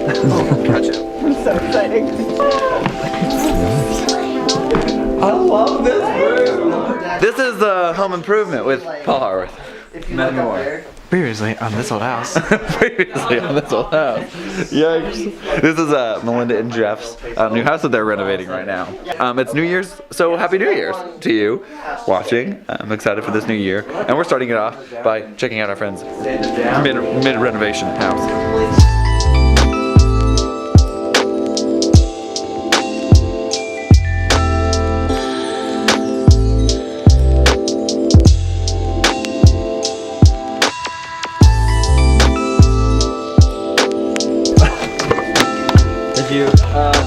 Gotcha. So exciting. I love this room. This is Home Improvement with Paul Harworth. MatthewMooMoore. Previously on This Old House. Previously on This Old House. Yikes. This is Melinda and Jeff's new house that they're renovating right now. It's New Year's, so Happy New Year's to you watching. I'm excited for this new year. And we're starting it off by checking out our friend's mid-renovation house.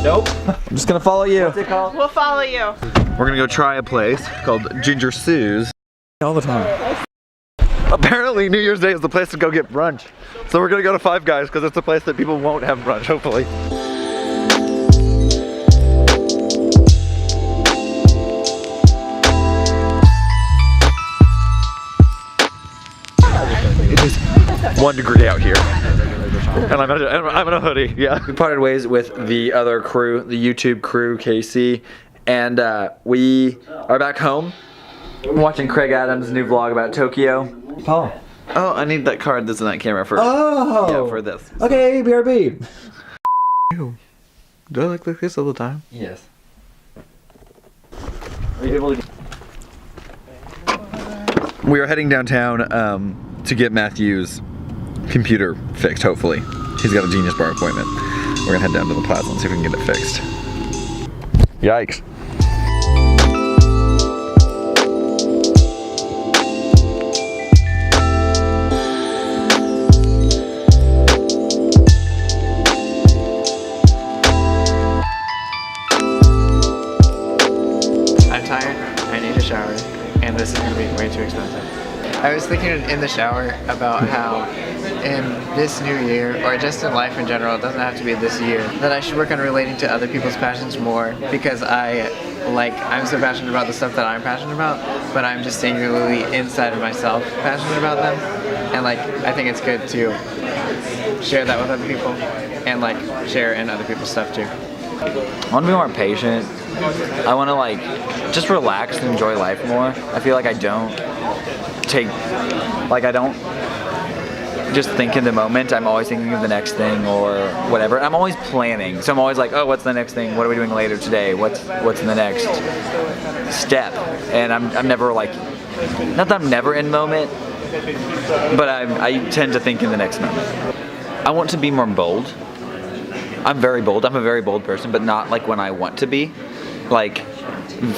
Nope. I'm just gonna follow you. What's it called? We'll follow you. We're gonna go try a place called Ginger Sue's. All the time. Apparently New Year's Day is the place to go get brunch. So we're gonna go to Five Guys because it's a place that people won't have brunch, hopefully. It is 1 degree out here. And I'm in a hoodie, yeah. We parted ways with the other crew, the YouTube crew, KC, and we are back home. I'm watching Craig Adams' new vlog about Tokyo. Paul. Oh, I need that card that's in that camera for, Oh! yeah, for this. Okay, BRB. Ew. Do I look like this all the time? Yes. We are heading downtown to get Matthew's computer fixed, hopefully. He's got a Genius Bar appointment. We're gonna head down to the plaza and see if we can get it fixed. Yikes. I'm tired, I need a shower, and this is going to be way too expensive. I was thinking in the shower about how in this new year, or just in life in general, it doesn't have to be this year, that I should work on relating to other people's passions more, because I'm so passionate about the stuff that I'm passionate about, but I'm just singularly inside of myself passionate about them, and I think it's good to share that with other people, and share in other people's stuff too. I want to be more patient. I want to just relax and enjoy life more. I feel like I don't just think in the moment. I'm always thinking of the next thing or whatever. I'm always planning. So I'm always like, oh, what's the next thing? What are we doing later today? What's the next step? And I'm never not that I'm never in moment, but I tend to think in the next moment. I want to be more bold. I'm very bold. I'm a very bold person, but not when I want to be.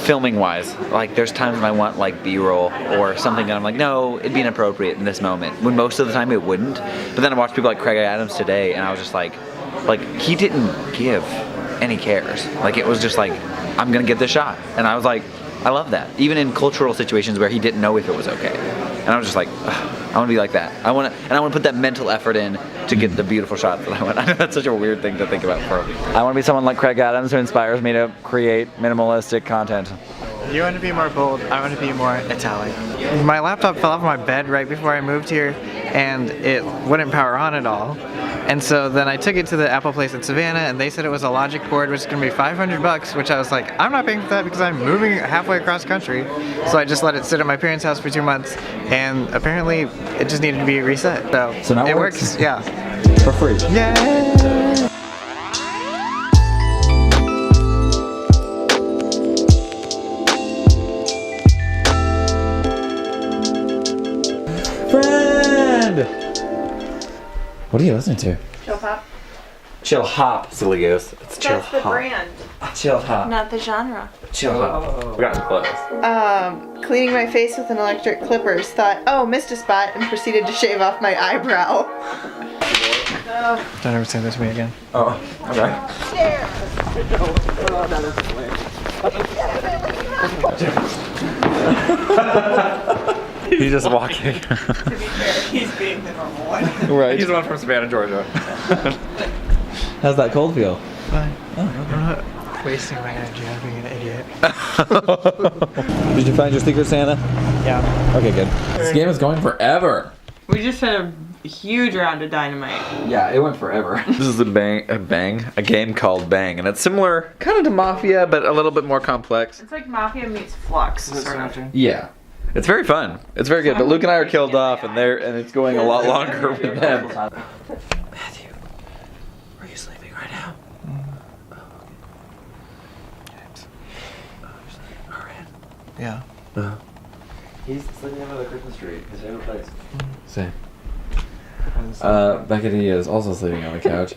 Filming wise, there's times when I want B-roll or something and I'm like, no, it'd be inappropriate in this moment, when most of the time it wouldn't. But then I watched people like Craig Adams today and I was just like he didn't give any cares. It was just I'm gonna give this shot. And I was like, I love that. Even in cultural situations where he didn't know if it was okay. And I was just like, I want to be like that. I want to put that mental effort in to get the beautiful shots that I want. I know that's such a weird thing to think about. I want to be someone like Craig Adams who inspires me to create minimalistic content. You want to be more bold, I want to be more Italian. My laptop fell off my bed right before I moved here, and it wouldn't power on at all. And so then I took it to the Apple place in Savannah, and they said it was a Logic board, which is going to be $500, which I was like, I'm not paying for that because I'm moving halfway across country. So I just let it sit at my parents' house for 2 months, and apparently it just needed to be reset. So now it works. Yeah. For free. Yay! Friend! What are you listening to? Chill Pop. Chill Hop, silly goose. It's Chill That's the Hop. brand, Chill Hop. not the genre. Chill Hop. We got some clothes. Cleaning my face with an electric clippers. Thought, oh, missed a spot, and proceeded to shave off my eyebrow. Don't ever say this to me again. Oh, okay. He's just walking. To be fair, he's being the normal one. Right. He's the one from Savannah, Georgia. How's that cold feel? Fine. I'm not wasting my energy on being an idiot. Did you find your secret Santa? Yeah. Okay, good. This game is going forever. We just had a huge round of dynamite. Yeah, it went forever. This is a game called Bang, and it's similar kind of to Mafia, but a little bit more complex. It's like Mafia meets Flux, sort of. Yeah. It's very fun. It's very good, but Luke and I are killed off, and it's going a lot longer with them. Matthew, are you sleeping right now? Yeah. He's sleeping under the Christmas tree, his favorite place. Same. Beckett is also sleeping on the couch.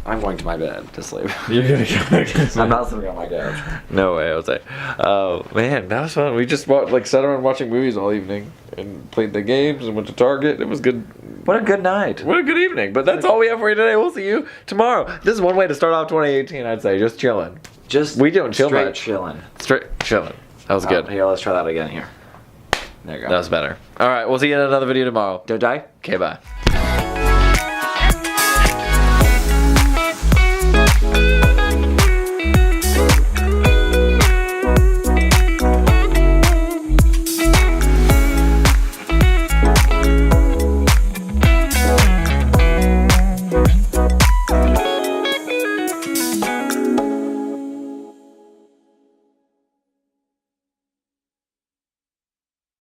I'm going to my bed to sleep. You're gonna go back to sleep. I'm not sleeping on my couch. No way, Jose. Oh man, that was fun. We just sat around watching movies all evening and played the games and went to Target. It was good. What a good night. What a good evening. But that's all we have for you today. We'll see you tomorrow. This is one way to start off 2018, I'd say. Just chilling. We don't chill straight much. chilling. Straight chilling. That was good. Here, let's try that again here. There you go. That was better. All right, we'll see you in another video tomorrow. Don't die. Okay, bye.